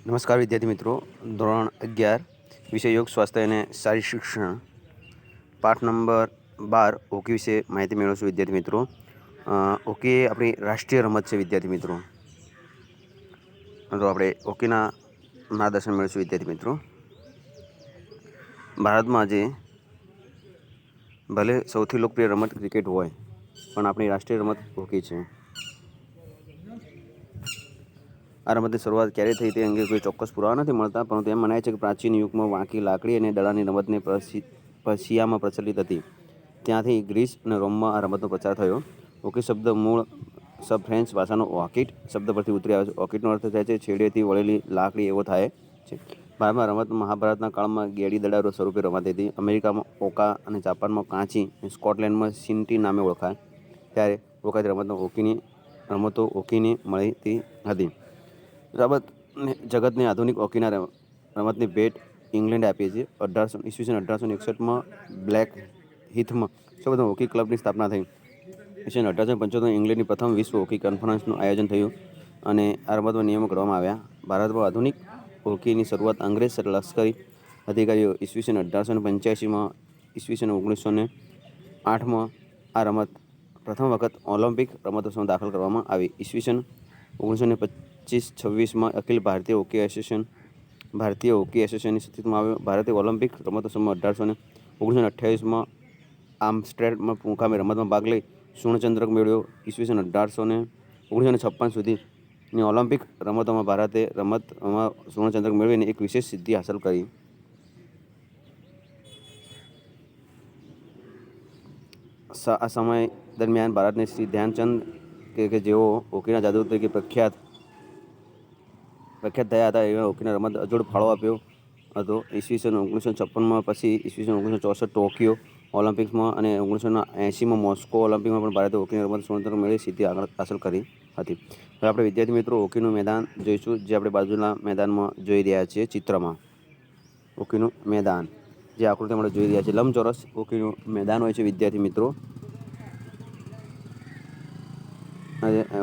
નમસ્કાર વિદ્યાર્થી મિત્રો, ધોરણ 11 વિષય યોગ સ્વાસ્થ્ય અને શારીરિક શિક્ષણ પાઠ નંબર 12 હોકી વિશે માહિતી મેળવશું. વિદ્યાર્થી મિત્રો, હોકી આપણી રાષ્ટ્રીય રમત છે. વિદ્યાર્થી મિત્રો, તો આપણે હોકીના માર્ગદર્શન મેળવીશું. વિદ્યાર્થી મિત્રો, ભારતમાં આજે ભલે સૌથી લોકપ્રિય રમત ક્રિકેટ હોય, પણ આપણી રાષ્ટ્રીય રમત હોકી છે. આ રમતની શરૂઆત ક્યારે થઈ તે અંગે કોઈ ચોક્કસ પુરાવા નથી મળતા, પરંતુ એમ મનાય છે કે પ્રાચીન યુગમાં વાંકી લાકડી અને દડાની રમતને પર્શિયામાં પ્રચલિત હતી. ત્યાંથી ગ્રીસ અને રોમમાં આ રમતનો પ્રચાર થયો. હોકી શબ્દ મૂળ ફ્રેન્ચ ભાષાનો હોકીટ શબ્દ પરથી ઉતરી આવે છે. હોકીટનો અર્થ થાય છે છેડેથી વળેલી લાકડી એવો થાય છે. ભારતમાં રમત મહાભારતના કાળમાં ગેડી દડા સ્વરૂપે રમાતી હતી. અમેરિકામાં ઓકા અને જાપાનમાં કાંચી અને સ્કોટલેન્ડમાં સિન્ટી નામે ઓળખાય ત્યારે ઓળખાતી રમતો હોકીની મળતી હતી. જગતને આધુનિક હોકીના રમતની ભેટ ઇંગ્લેન્ડે આપી છે. ઈસવીસન 1861માં બ્લેક હીથમાં સૌપ્રથમ હોકી ક્લબની સ્થાપના થઈ. ઈસવીસન 1875 ઇંગ્લેન્ડની પ્રથમ વિશ્વ હોકી કોન્ફરન્સનું આયોજન થયું અને આ રમતમાં નિયમો કરવામાં આવ્યા. ભારતમાં આધુનિક હોકીની શરૂઆત અંગ્રેજ લશ્કરી અધિકારીઓ ઈસવીસન 1885માં ઈસવીસન 1908માં આ રમત પ્રથમ વખત ઓલિમ્પિક રમતોત્સવમાં દાખલ કરવામાં આવી. ઈસવીસન 1925-26માં અખિલ ભારતીય હોકી એસોસિએશનની અસ્તિત્વમાં આવ્યો. ભારતે ઓલિમ્પિક રમતોત્સવમાં 1928માં આર્મસ્ટ્રેડ મુકામે રમતમાં ભાગ લઈ સુવર્ણચંદ્રક મેળવ્યો. ઈસવીસન 1956 સુધીની ઓલિમ્પિક રમતોમાં ભારતે રમતમાં સુવર્ણચંદ્રક મેળવીને એક વિશેષ સિદ્ધિ હાંસલ કરી. આ સમય દરમિયાન ભારતને શ્રી ધ્યાનચંદ કે જેઓ હોકીના જાદુ તરીકે પ્રખ્યાત થયા હતા, એવા હોકીના રમત અજોડ ફાળો આપ્યો હતો. ઈસવીસન 1956માં પછી ઈસવીસન 1964 ટોક્યો ઓલિમ્પિક્સમાં અને 1980માં મોસ્કો ઓલિમ્પિકમાં પણ ભારતે હોકીની રમત સુવર્ણચંદ્રક મેળવી સિદ્ધિ હાંસલ કરી હતી. હવે આપણે વિદ્યાર્થી મિત્રો હોકીનું મેદાન જોઈશું, જે આપણે બાજુના મેદાનમાં જોઈ રહ્યા છીએ. ચિત્રમાં હોકીનું મેદાન જે આકૃતિ આપણે જોઈ રહ્યા છીએ, લંબચોરસ હોકીનું મેદાન હોય છે. વિદ્યાર્થી મિત્રો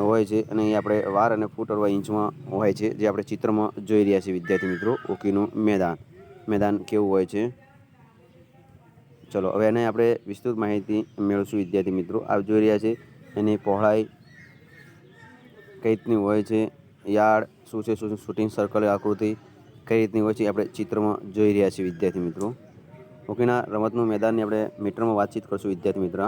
હોય છે અને અહીં આપણે વાર અને ફૂટ અથવા ઇંચમાં હોય છે, જે આપણે ચિત્રમાં જોઈ રહ્યા છીએ. વિદ્યાર્થી મિત્રો, હોકીનું મેદાન કેવું હોય છે. ચલો હવે એને આપણે વિસ્તૃત માહિતી મેળવશું. વિદ્યાર્થી મિત્રો, આપ જોઈ રહ્યા છે એની પહોળાઈ કઈ રીતની હોય છે, યાર્ડ શું છે, શૂટિંગ સર્કલ આકૃતિ કઈ રીતની હોય છે, આપણે ચિત્રમાં જોઈ રહ્યા છીએ. વિદ્યાર્થી મિત્રો, હોકીના રમતનું મેદાનની આપણે મીટરમાં વાતચીત કરશું. વિદ્યાર્થી મિત્ર,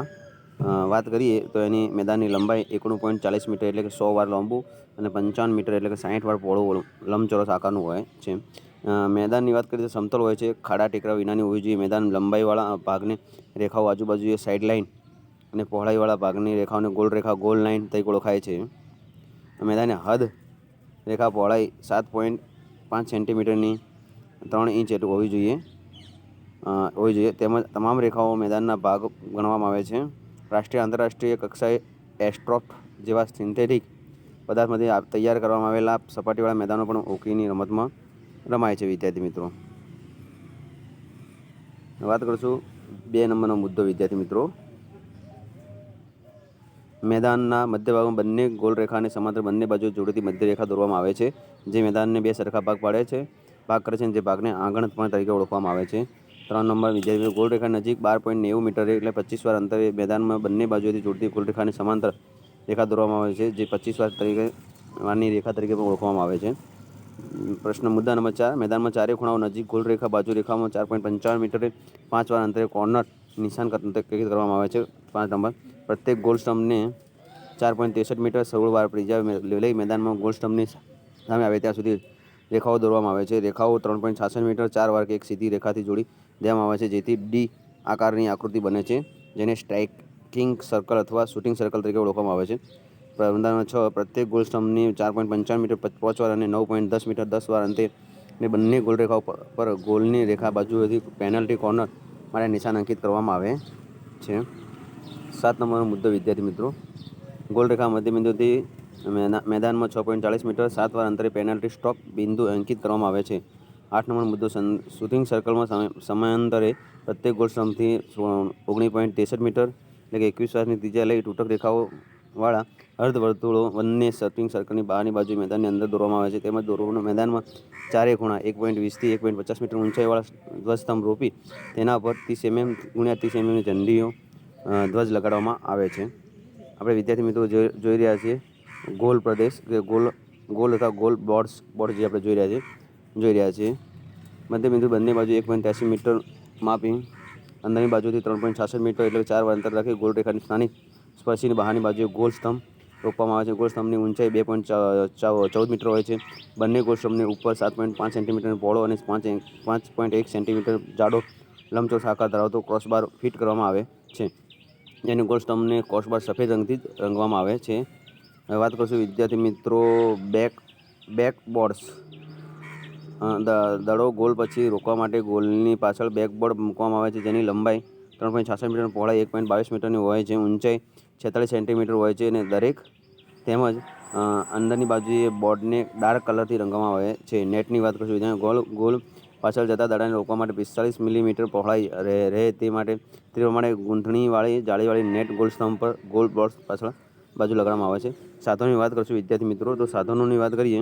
વાત કરીએ તો એની મેદાનની લંબાઈ 91.40 મીટર એટલે કે 100 વાર લાંબુ અને 55 મીટર એટલે કે 60 વાર પહોળું લંબચોરસ આકારનું હોય છે. મેદાનની વાત કરીએ તો સમતલ હોય છે, ખાડા ટેકરા વિનાની હોવી જોઈએ. મેદાન લંબાઈવાળા ભાગને રેખાઓ આજુબાજુ સાઇડ લાઇન અને પહોળાઈવાળા ભાગની રેખાઓને ગોલ લાઇન તરીકે ઓળખાય છે. મેદાનની હદ રેખા પહોળાઈ 7.5 સેન્ટીમીટરની 3 ઇંચ એટલું હોવી જોઈએ. તેમજ તમામ રેખાઓ મેદાનના ભાગ ગણવામાં આવે છે. રાષ્ટ્રીય આંતરરાષ્ટ્રીય કક્ષાએ એસ્ટ્રોફ જેવા સિન્થેટિક પદાર્થમાંથી તૈયાર કરવામાં આવેલા સપાટીવાળા મેદાનો પણ હોકીની રમતમાં રમાય છે. વિદ્યાર્થી મિત્રો, વાત કરીશું 2 નંબરનો મુદ્દો. વિદ્યાર્થી મિત્રો, મેદાનના મધ્ય ભાગમાં બંને ગોલ રેખા અને સમાંતર બંને બાજુ જોડતી મધ્ય રેખા દોરવામાં આવે છે, જે મેદાનને 2 સરખા ભાગ કરે છે, જે ભાગને આંગણ પણ તરીકે ઓળખવામાં આવે છે. 3 નંબર. વિદ્યાર્થીઓ, ગોલ રેખા નજીક 12.90 મીટર એટલે 25 વાર અંતરે મેદાનમાં બંને બાજુએથી જોડતી ગોલ રેખાની સમાંતર રેખા દોરવામાં આવે છે, જે 25 વારની રેખા તરીકે પણ ઓળખવામાં આવે છે. પ્રશ્ન મુદ્દા નંબર 4. મેદાનમાં ચારે ખૂણાઓ નજીક ગોલ રેખા બાજુ રેખામાં 4.55 મીટરે 5 વાર અંતરે કોર્નર નિશાન કરવામાં આવે છે. 5 નંબર. પ્રત્યેક ગોલ સ્ટમ્પને 4.63 મીટર 16 વાર ત્રિજ્યા લઈ મેદાનમાં ગોલ સ્ટમ્પની સામે આવે ત્યાં સુધી રેખાઓ દોરવામાં આવે છે. રેખાઓ 3.66 મીટર 4 વાર એક સીધી રેખાથી જોડી દેવામાં આવે છે, જેથી ડી આકારની આકૃતિ બને છે, જેને સ્ટ્રાઇકિંગ સર્કલ અથવા શૂટિંગ સર્કલ તરીકે ઓળખવામાં આવે છે. નંબર 6. પ્રત્યેક ગોલ સ્ટમ્પની 4.55 મીટર 5 વાર અને 9.10 મીટર 10 વાર અંતે બંને ગોલ રેખાઓ પર ગોલની રેખા બાજુએથી પેનલ્ટી કોર્નર માટે નિશાન અંકિત કરવામાં આવે છે. 7 નંબરનો મુદ્દો. વિદ્યાર્થી મિત્રો, ગોલ રેખા મધ્યબિંદુથી મેદાનમાં 6.40 મીટર 7 વાર અંતરે પેનલ્ટી સ્ટ્રોક બિંદુ અંકિત કરવામાં આવે છે. 8 નંબરનો મુદ્દો. શૂટિંગ સર્કલમાં સમયાંતરે પ્રત્યેક ગોલ સ્ટમ્પથી 19.63 મીટર એટલે કે 21 વારની ત્રિજ્યા લઈ તૂટક રેખાઓ વાળા અર્ધવર્તુળો બંને સર્કિંગ સર્કલની બહારની બાજુ મેદાનની અંદર દોરવામાં આવે છે. તેમજ દોરવાના મેદાનમાં ચારે ખૂણા 1.20 થી 1.50 મીટર ઊંચાઈવાળા ધ્વજસ્તંભ રોપી તેના પર 30 mm ગુણ્યા 30 mm ઝંડીઓ ધ્વજ લગાડવામાં આવે છે. આપણે વિદ્યાર્થી મિત્રો જોઈ રહ્યા છીએ ગોલ પ્રદેશ કે ગોલ અથવા ગોલ બોર્ડ જે આપણે જોઈ રહ્યા છીએ. મધ્ય બિંદુ બંને બાજુ 1.83 મીટર માપી અંદરની બાજુથી 3.66 મીટર એટલે 4 અંતર રાખી ગોળ રેખાની સ્થાનિક સ્પર્શીની બહારની બાજુએ ગોળ સ્તંભ રોપવામાં આવે છે. ગોળ સ્તંભની ઊંચાઈ 2.14 મીટર હોય છે. બંને ગોળ સ્તંભની ઉપર 7.5 સેન્ટીમીટર પહોળો અને 5.1 સેન્ટીમીટર જાડો લંબચોરસ આકાર ધરાવતો ક્રોસબાર ફિટ કરવામાં આવે છે. જેની ગોળ સ્તંભને ક્રોસબાર સફેદ રંગથી રંગવામાં આવે છે. હવે વાત કરીશું વિદ્યાર્થી મિત્રો બેકબોર્ડ્સ. દડો ગોલ પછી રોકવા માટે ગોલની પાછળ બેકબોર્ડ મૂકવામાં આવે છે, જેની લંબાઈ 3.66 મીટર, પહોળાઈ 1.22 મીટરની હોય છે, ઊંચાઈ 46 સેન્ટીમીટર હોય છે અને તેમજ અંદરની બાજુએ બોર્ડને ડાર્ક કલરથી રંગવામાં આવે છે. નેટની વાત કરીશું ગોલ પાછળ જતા દડાને રોકવા માટે 45 મિલીમીટર પહોળાઈ રહે તે પ્રમાણે ગૂંથણીવાળી જાળીવાળી નેટ ગોલ સ્તંભ પર ગોલ બોર્ડ પાછળ બાજુ લગાડવામાં આવે છે. સાધનોની વાત કરીશું વિદ્યાર્થી મિત્રો. તો સાધનોની વાત કરીએ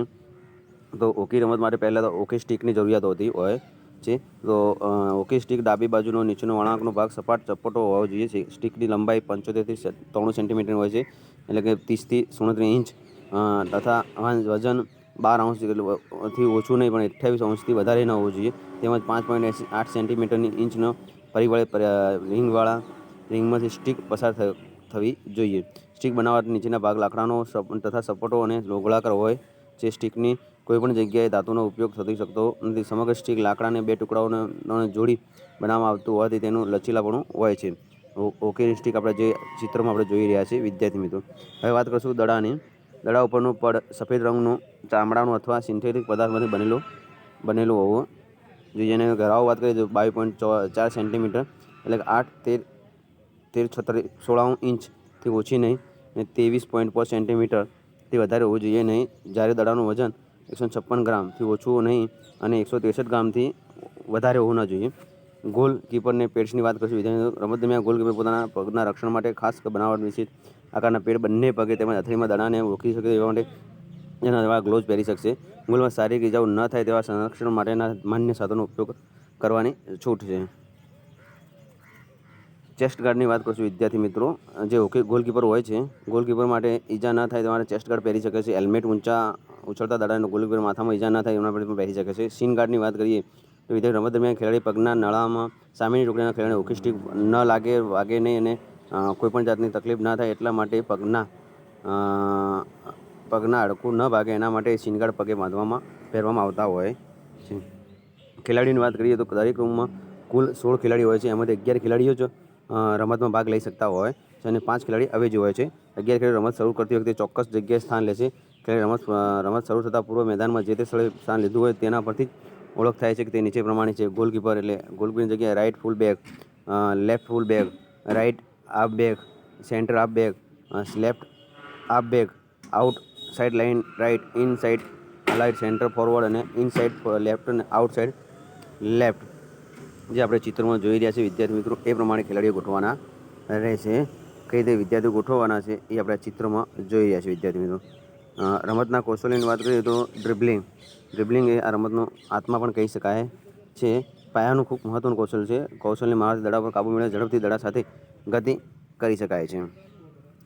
તો હોકી રમત માટે પહેલાં તો હોકી સ્ટિકની જરૂરિયાત હોતી હોય છે. તો હોકી સ્ટિક ડાબી બાજુનો નીચેનો વળાંકનો ભાગ સપાટ ચપટો હોવો જોઈએ છે. સ્ટિકની લંબાઈ 75 થી 93 સેન્ટીમીટર હોય છે, એટલે કે 30 થી 37 ઇંચ તથા વજન 12 અંશથી ઓછું નહીં પણ 28 અંશથી વધારે ન હોવું જોઈએ. તેમજ 5.8 સેન્ટીમીટરની ઇંચનો પરિબળે રિંગમાંથી સ્ટિક પસાર થવી જોઈએ. સ્ટિક બનાવવા નીચેના ભાગ લાકડાનો તથા સપોટો અને ગોળાકાર હોય છે. સ્ટિકની કોઈપણ જગ્યાએ ધાતુનો ઉપયોગ થઈ શકતો નથી. સમગ્ર સ્ટિક લાકડાને 2 ટુકડાઓને જોડી બનાવવામાં આવતું હોવાથી તેનું લચીલાપણું હોય છે. હોકીની સ્ટિક આપણે જે ચિત્રમાં આપણે જોઈ રહ્યા છીએ વિદ્યાર્થી મિત્રો. હવે વાત કરીશું દડાની. દડા ઉપરનું પડ સફેદ રંગનું ચામડાનું અથવા સિન્થેટિક પદાર્થમાંથી બનેલું હોવું જોઈએ. જેને ઘેરાવો વાત કરીએ તો 22.4 સેન્ટીમીટર એટલે કે 8, 13, 16 ઇંચથી ઓછી નહીં અને 23.5 સેન્ટીમીટરથી વધારે હોવું જોઈએ નહીં. જ્યારે દડાનું વજન 156 ગ્રામથી ઓછું નહીં અને 163 ગ્રામથી વધારે હોવું ન જોઈએ. ગોલ કીપરને પેડ્સની વાત કરીશું વિદ્યાર્થીઓ. રમત દરમિયાન ગોલ કીપર પોતાના પગના રક્ષણ માટે ખાસ બનાવટ નિશ્ચિત આકારના પેડ બંને પગે તેમજ હથેળીમાં દડાને રોકી શકે તેવા માટે એવા ગ્લોવ્સ પહેરી શકશે. ગોલમાં શારીરિક ઇજાઓ ન થાય તેવા સંરક્ષણ માટેના માન્ય સાધનનો ઉપયોગ કરવાની છૂટ છે. ચેસ્ટ ગાર્ડની વાત કરીશું વિદ્યાર્થી મિત્રો. જે ગોલકીપર હોય છે, ગોલકીપર માટે ઈજા ન થાય તે માટે ચેસ્ટ ગાર્ડ પહેરી શકે છે. હેલ્મેટ ઉછળતા દડાને ગોલકીપર માથામાં ઈજા ન થાય એના માટે પણ પહેરી શકે છે. શીન ગાર્ડની વાત કરીએ તો વિદ્યાર્થી રમત દરમિયાન ખેલાડી પગના નળામાં સામેની ટોકડીના ખેલાડીને હોકી સ્ટિક ન વાગે નહીં અને કોઈપણ જાતની તકલીફ ના થાય એટલા માટે પગના હાડકું ન ભાગે એના માટે શીન ગાર્ડ પગે પહેરવામાં આવતા હોય છે. ખેલાડીની વાત કરીએ તો દરેક રૂમમાં કુલ 16 ખેલાડી હોય છે. એમાંથી 11 ખેલાડીઓ જ રમતમાં ભાગ લઈ શકતા હોય છે અને 5 ખેલાડી અવેજી હોય છે. 11 ખેલાડી રમત શરૂ કરતી વખતે ચોક્કસ જગ્યાએ સ્થાન લે છે. ખેલાડી રમત શરૂ થતાં પૂર્વ મેદાનમાં જે તે સ્થળે સ્થાન લીધું હોય તેના પરથી ઓળખ થાય છે કે તે નીચે પ્રમાણે છે. ગોલકીપર એટલે ગોલકીપરની જગ્યાએ right full back, left full back, right half back, centre half back, left half back, outside line right, inside light, centre forward અને ઇન સાઇડ લેફ્ટ અને આઉટ સાઇડ લેફ્ટ. જે આપણે ચિત્રમાં જોઈ રહ્યા છીએ વિદ્યાર્થી મિત્રો એ પ્રમાણે ખેલાડીઓ ગોઠવવાના રહેશે. કઈ રીતે વિદ્યાર્થીઓ ગોઠવવાના છે એ આપણે ચિત્રમાં જોઈ રહ્યા છીએ વિદ્યાર્થી મિત્રો. રમતના કૌશલ્યની વાત કરીએ તો ડ્રિબલિંગ એ આ રમતનો આત્મા પણ કહી શકાય છે. પાયાનું ખૂબ મહત્વનું કૌશલ્ય છે. કૌશલ્ય માણસ દડા પર કાબુ મેળવે ઝડપથી દડા સાથે ગતિ કરી શકાય છે.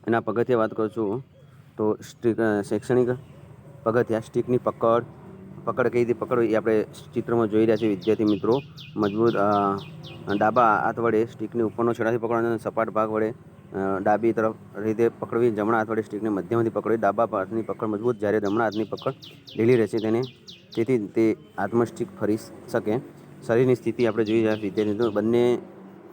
એના પગથિયા વાત કરશું તો શૈક્ષણિક પગથિયા. સ્ટિકની પકડ કઈ રીતે પકડવી એ આપણે ચિત્રમાં જોઈ રહ્યા છીએ વિદ્યાર્થી મિત્રો. મજબૂત ડાબા હાથ વડે સ્ટિકની ઉપરનો છેડાથી પકડવાનો અને સપાટ ભાગ વડે ડાબી તરફ રીતે પકડવી. જમણા હાથ વડે સ્ટિકને મધ્યમથી પકડવી. ડાબા હાથની પકડ મજબૂત જ્યારે જમણા હાથની પકડ ઢીલી રહેશે તેથી તે હાથમાં સ્ટિક ફરી શકે. શરીરની સ્થિતિ આપણે જોઈ રહ્યા વિદ્યાર્થી મિત્રો.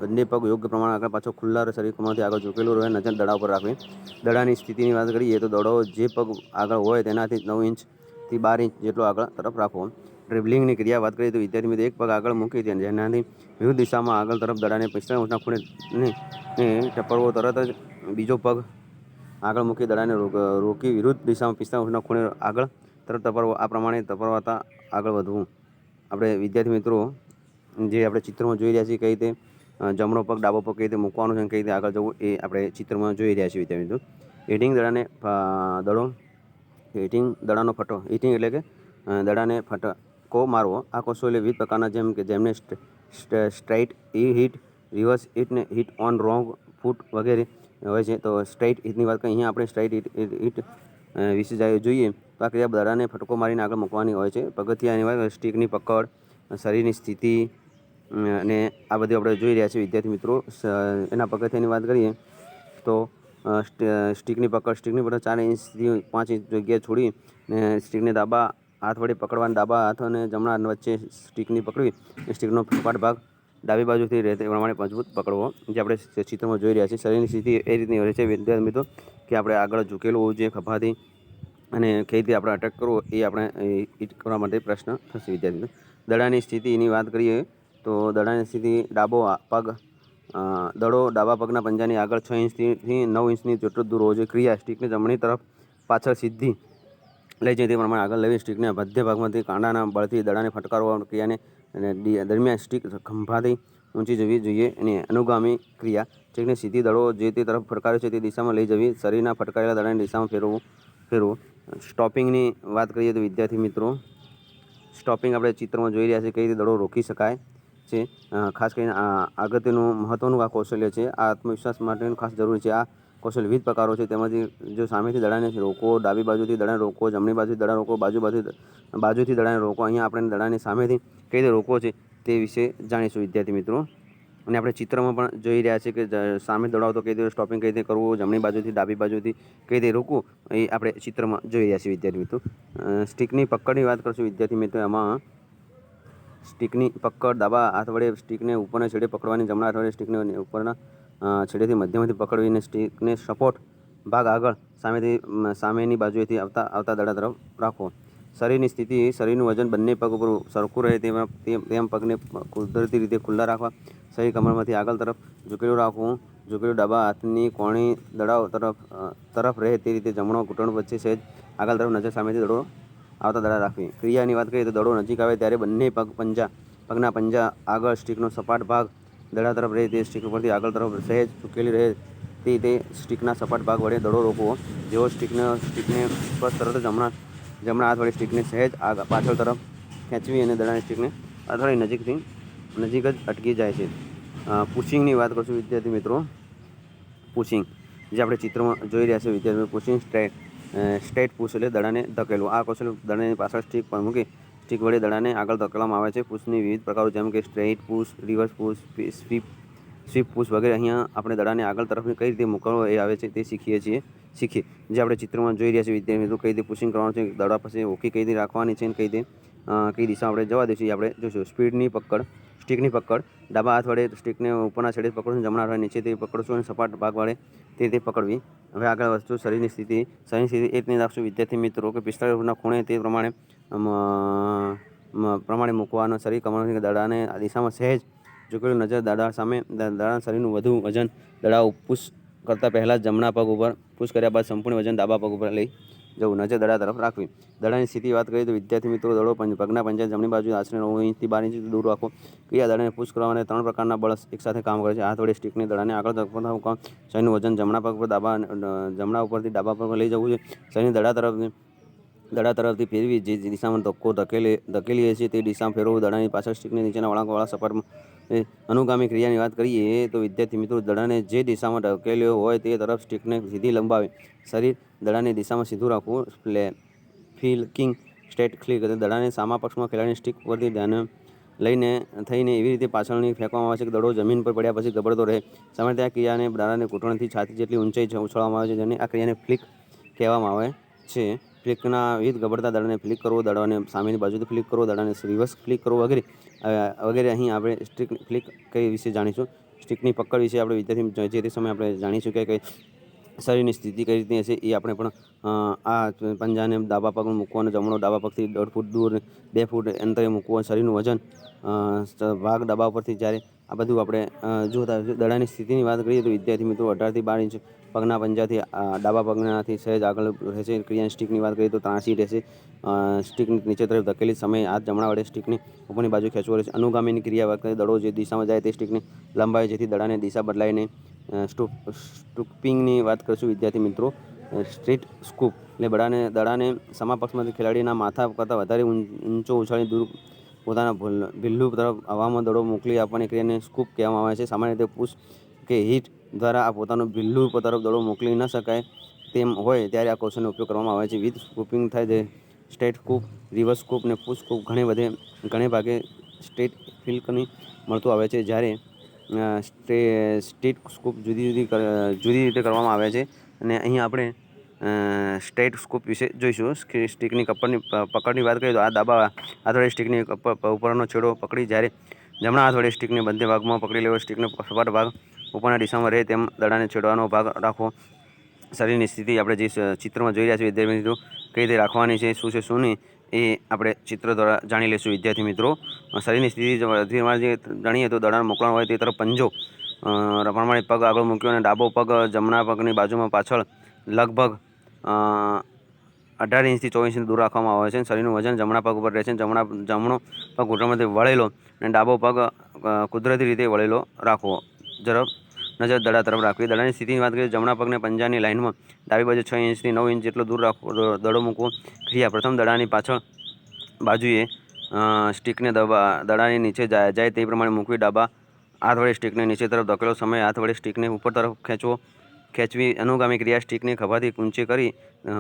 બંને પગ યોગ્ય પ્રમાણે આગળ પાછળ ખુલ્લા શરીર પ્રમાણથી આગળ ઝૂકેલું રહે. નજર દડા ઉપર રાખવી. દડાની સ્થિતિની વાત કરીએ તો દડો જે પગ આગળ હોય તેનાથી 9 ઇંચથી 12 ઇંચ જેટલો આગળ તરફ રાખવો. ડ્રિબલિંગની ક્રિયા વાત કરીએ તો વિદ્યાર્થી મિત્રો એક પગ આગળ મૂકી જેનાથી વિરુદ્ધ દિશામાં આગળ તરફ દડાને 45 અંશના ખૂણે ટપરવો. તરત જ બીજો પગ આગળ મૂકી દડાને રોકી વિરુદ્ધ દિશામાં 45 અંશના ખૂણે આગળ તરફ ટપરવો. આ પ્રમાણે ટપરવાતા આગળ વધવું. આપણે વિદ્યાર્થી મિત્રો જે આપણે ચિત્રમાં જોઈ રહ્યા છીએ કઈ રીતે જમણો પગ ડાબો પગ કઈ રીતે મૂકવાનો છે અને કઈ રીતે આગળ જવું એ આપણે ચિત્રમાં જોઈ રહ્યા છીએ વિદ્યાર્થી મિત્રો. હિટિંગ દડાને દડો હિટિંગ દડાનો ફટો હિટિંગ એટલે કે દડાને ફટકો મારવો. આ કૌશલ્ય વિવિધ પ્રકારના જેમને સ્ટ્રાઇટ હિટ, રિવર્સ હિટ ને હિટ ઓન રોંગ ફૂટ વગેરે હોય છે. તો સ્ટ્રાઇટ હિટની વાત કરીએ, અહીંયા આપણે સ્ટ્રાઇટ હિટ વિશે જોઈએ તો આ ક્રિયા દડાને ફટકો મારીને આગળ મૂકવાની હોય છે. પગથિયાની વાત સ્ટિકની પકડ, શરીરની સ્થિતિ અને આ બધું આપણે જોઈ રહ્યા છીએ વિદ્યાર્થી મિત્રો. એના પગથિયાની વાત કરીએ તો સ્ટિકની પકડ 4 ઇંચથી 5 ઇંચ જગ્યાએ છોડી ને સ્ટિકને ડાબા હાથ વડે પકડવાના, ડાબા હાથ અને જમણા હાથ વચ્ચે સ્ટિકની પકડવી, સ્ટિકનો સપાટ ભાગ ડાબી બાજુથી રહે તે પ્રમાણે મજબૂત પકડવો, જે આપણે ચિત્રમાં જોઈ રહ્યા છીએ. શરીરની સ્થિતિ એ રીતની હોય છે વિદ્યાર્થી મિત્રો કે આપણે આગળ ઝૂકેલું હોવું જોઈએ ખભાથી, અને કઈ રીતે આપણે અટક કરવો એ આપણે હિટ કરવા માટે પ્રશ્ન થશે વિદ્યાર્થી મિત્રો. દડાની સ્થિતિની વાત કરીએ તો દડાની સ્થિતિ ડાબો પગ દડો ડાબા પગના પંજાની આગળ 6 ઇંચથી 9 ઇંચની જેટલું દૂર હોવો જોઈએ. ક્રિયા સ્ટિકને જમણી તરફ પાછળ સીધી લઈ જાય તે પ્રમાણે આગળ લેવી, સ્ટિકને મધ્ય ભાગમાંથી કાંડાના બળથી દડાને ફટકારવા ક્રિયાને દરમિયાન સ્ટિક ખંભાથી ઊંચી જવી જોઈએ. અને અનુગામી ક્રિયા સ્ટિકને સીધી દડો જે તે તરફ ફટકાર્યો છે તે દિશામાં લઈ જવી, શરીરના ફટકારેલા દડાની દિશામાં ફેરવું. સ્ટોપિંગની વાત કરીએ તો વિદ્યાર્થી મિત્રો, સ્ટોપિંગ આપણે ચિત્રમાં જોઈ રહ્યા છીએ કઈ રીતે દડો રોકી શકાય છે. ખાસ કરીને અગત્યનું મહત્ત્વનું આ કૌશલ્ય છે. આ આત્મવિશ્વાસ માટેનું ખાસ જરૂરી છે. આ કૌશલ્ય વિવિધ પ્રકારો છે. તેમાંથી જો સામેથી દડાને રોકો, ડાબી બાજુથી દડાને રોકો, જમણી બાજુથી દડા રોકો, બાજુથી દડાને રોકો. અહીંયા આપણે દડાને સામેથી કઈ રીતે રોકવો છે તે વિશે જાણીશું વિદ્યાર્થી મિત્રો. અને આપણે ચિત્રમાં પણ જોઈ રહ્યા છીએ કે સામે દડાવો તો કઈ રીતે સ્ટોપિંગ કઈ રીતે કરવું, જમણી બાજુથી ડાબી બાજુથી કઈ રીતે રોકવું એ આપણે ચિત્રમાં જોઈ રહ્યા છીએ વિદ્યાર્થી મિત્રો. સ્ટિકની પકડની વાત કરશું વિદ્યાર્થી મિત્રો. એમાં સ્ટિકની પકડ ડાબા હાથ વડે સ્ટિકને ઉપરના છેડે પકડવાની, જમણા હાથ વડે સ્ટિકને ઉપરના છેડેથી મધ્યમાંથી પકડવીને સ્ટિકને સપોર્ટ ભાગ આગળ સામેની બાજુએથી આવતા દડા તરફ રાખવો. શરીરની સ્થિતિ શરીરનું વજન બંને પગ ઉપર સરખું રહે તેમ પગને કુદરતી રીતે ખુલ્લા રાખવા. શરીર કમરમાંથી આગળ તરફ ઝૂકેલું રાખવું. ઝૂકેલું ડાબા હાથની કોણી દડાઓ તરફ રહે તે રીતે જમણો ઘૂંટણ વચ્ચે સહેજ આગળ તરફ નજર સામેથી દડો આવતા દડા રાખવી. ક્રિયાની વાત કરીએ તો દડો નજીક આવે ત્યારે બંને પગના પંજા આગળ સ્ટિકનો સપાટ ભાગ દડા તરફ રહે તે સ્ટિક ઉપરથી આગળ તરફ સહેજ ઝૂકેલી રહે તે સ્ટિકના સપાટ ભાગ વડે દડો રોકવો. જેવો સ્ટિકને પર તરત જમણા હાથ વડે સ્ટિકને સહેજ પાછળ તરફ ખેંચવી અને દડાની સ્ટિકને અથડાવી નજીક જ અટકી જાય છે. પુશિંગની વાત કરશું વિદ્યાર્થી મિત્રો. પુશિંગ જે આપણે ચિત્રમાં જોઈ રહ્યા છીએ વિદ્યાર્થી મિત્રો. પુશિંગ સ્ટ્રેટ પુશ એટલે દડાને ધકેલવું. આ કૌશલ્ય દડાની પાછળ સ્ટિક પર મૂકી સ્ટિક વડે દડાને આગળ ધકેલવામાં આવે છે. પુશની વિવિધ પ્રકારો જેમ કે straight push, reverse push, sweep push વગેરે. અહીંયા આપણે દડાને આગળ તરફ કઈ રીતે મોકલવો એ આવે છે તે શીખીએ જે આપણે ચિત્રમાં જોઈ રહ્યા છીએ વિદ્યાર્થી મિત્રો. કઈ રીતે પુશિંગ કરવાનું છે, દડા પાસે ઓકી કઈ રીતે રાખવાની છે, કઈ દિશા આપણે જવા દઈશું એ આપણે જોઈશું. સ્ટિકની પકડ ડાબા હાથ વડે સ્ટિકને ઉપરના છેડે પકડશું, જમણા હાથ વડે નીચેથી પકડશું અને સપાટ ભાગ વડે તે રીતે પકડવી. હવે આગળ વસ્તુ શરીરની સ્થિતિ એ રીતની રાખશું વિદ્યાર્થી મિત્રો કે 45 ખૂણે તે પ્રમાણે મૂકવાનો. શરીર કમરથી દડાને દિશામાં સહેજ ઝૂકેલું, નજર દડા સામે, દડા શરીરનું વધુ વજન દડાઓ પુશ કરતાં પહેલાં જમણા પગ ઉપર, પુશ કર્યા બાદ સંપૂર્ણ વજન ડાબા પગ ઉપર લઈ જવું, નજર દડા તરફ રાખવી. દડાની સ્થિતિ વાત કરીએ તો વિદ્યાર્થી મિત્રો દડો પગના પંજા જમણી બાજુ આશરે 9 ઇંચથી 12 ઇંચ દૂર રાખવો. ક્રિયા દડાને પુશ કરવા માટે 3 પ્રકારના બળ એકસાથે કામ કરે છે. હાથ વડે સ્ટિકને દડાને આગળ ધકેલવાનું કામ, શરીરનું વજન જમણા પગ પર જમણા ઉપરથી ડાબા પગ પર લઈ જવું છે. શરીરને દડા તરફથી ફેરવી જે દિશામાં ધક્કો ધકેલીએ છીએ તે દિશામાં ફેરવવું. દડાની પાછળ સ્ટિકને નીચેના વળાંકવાળા સપાટમાં અનુગામી ક્રિયાની વાત કરીએ તો વિદ્યાર્થી મિત્રો દડાને જે દિશામાં ધકેલ્યો હોય તે તરફ સ્ટિકને સીધી લંબાવી શરીર દડાની દિશામાં સીધું રાખવું. ફ્લિકિંગ સ્ટ્રેટ ફ્લિક દડાને સામા પક્ષમાં ખેલાડીની સ્ટિક પરથી ધ્યાન થઈને એવી રીતે પાછળની ફેંકવામાં આવે છે કે દડો જમીન પર પડ્યા પછી ગબડતો રહે. સામાન્ય આ ક્રિયાને દડાને ઘૂંટણથી છાતી જેટલી ઊંચાઈ ઉછાળવામાં આવે છે, જેને આ ક્રિયાને ફ્લિક કહેવામાં આવે છે. ફ્લિકના વિવિધ ગબડતા દડાને ફ્લિક કરવો, દડાને સામેની બાજુથી ફ્લિક કરવો, દડાને રિવર્સ ફ્લિક કરવો વગેરે. અહીં આપણે સ્ટિક ફ્લિક કઈ વિશે જાણીશું. સ્ટિકની પકડ વિશે આપણે વિદ્યાર્થી જે તે સમયે આપણે જાણીશું કે શરીરની સ્થિતિ કઈ રીતની હશે એ આપણે પણ આ પંજાને ડાબા પગમાં મૂકવાનો, જમણો ડાબા પગથી 1.5 ફૂટ દૂર 2 ફૂટ અંતરે મૂકવું, શરીરનું વજન ભાગ ડાબા ઉપરથી જ્યારે આ બધું આપણે જોતા. દડાની સ્થિતિની વાત કરીએ તો વિદ્યાર્થી મિત્રો 18 થી 12 ઇંચ પગના પંજાથી ડાબા પગનાથી સહેજ આગળ રહેશે. ક્રિયા સ્ટિકની વાત કરીએ તો ત્રાંસી રહેશે. સ્ટિક નીચે તરફ ધકેલી સમયે હાથ જમણા વડે સ્ટિકની ઉપરની બાજુ ખેંચવો રહેશે. અનુગામીની ક્રિયા વાત કરીએ દડો જે દિશામાં જાય તે સ્ટિકને લંબાવે જેથી દડાની દિશા બદલાય નહીં. સ્ટૂપિંગની વાત કરીશું વિદ્યાર્થી મિત્રો. સ્ટ્રીટ સ્કૂપ એટલે દડાને સામા પક્ષમાંથી ખેલાડીના માથા કરતાં વધારે ઊંચો ઉછાળી દૂર પોતાના ભિલ્લું તરફ હવામાં દડો મોકલી આપવાની ક્રિયાને સ્કૂપ કહેવામાં આવે છે. સામાન્ય રીતે પુશ કે હિટ દ્વારા આ પોતાનું ભિલ્લું તરફ દડો મોકલી ન શકાય તેમ હોય ત્યારે આ કૌશલનો ઉપયોગ કરવામાં આવે છે. વિથ સ્કૂપિંગ થાય છે સ્ટ્રેટ સ્કૂપ, રિવર્સ સ્કૂપ અને પુશ સ્કૂપ ઘણે ભાગે સ્ટ્રેટ ફિલ્કની મળતું આવે છે, જ્યારે સ્ટ્રીટ સ્કૂપ જુદી રીતે કરવામાં આવે છે. અને અહીં આપણે સ્ટ્રેટ સ્કૂપ વિશે જોઈશું. સ્ટિકની પકડની વાત કરીએ તો આ ડાબા હાથ વડે સ્ટિકની ઉપરનો છેડો પકડી જ્યારે જમણા હાથ વડે સ્ટિકને બંને ભાગમાં પકડી લેવો. સ્ટિકનો સપાટ ભાગ ઉપરના દિશામાં રહે તેમ દડાને છેડવાનો ભાગ રાખવો. શરીરની સ્થિતિ આપણે જે ચિત્રમાં જોઈ રહ્યા છીએ વિદ્યાર્થી મિત્રો કઈ રીતે રાખવાની છે, શું છે શું નહીં એ આપણે ચિત્ર દ્વારા જાણી લઈશું. વિદ્યાર્થી મિત્રો શરીરની સ્થિતિ જાણીએ તો દડાને મોકલવાનું હોય તે તરફ પંજો પ્રમાણે પગ આગળ મૂક્યો અને ડાબો પગ જમણા પગની બાજુમાં પાછળ લગભગ 18 ઇંચથી 24 ઇંચ દૂર રાખવામાં આવે છે. શરીરનું વજન જમણા પગ ઉપર રહે છે. જમણો પગ ઘૂંટણમાંથી વળેલો અને ડાબો પગ કુદરતી રીતે વળેલો રાખવો. નજર દડા તરફ રાખવી. દડાની સ્થિતિની વાત કરીએ જમણા પગને પંજાની લાઇનમાં ડાબી બાજુ 6 ઇંચથી 9 ઇંચ જેટલો દૂર રાખવો. દડો મૂકવો. ક્રિયા પ્રથમ દડાની પાછળ બાજુએ સ્ટિકને દડાની નીચે જાય તે પ્રમાણે મૂકવી. ડાબા હાથ વડે સ્ટિકને નીચે તરફ ધકેલો. સમય હાથ વડે સ્ટિકને ઉપર તરફ ખેંચવી. અનુગામી ક્રિયા સ્ટિકને ખભાથી ઊંચી કરી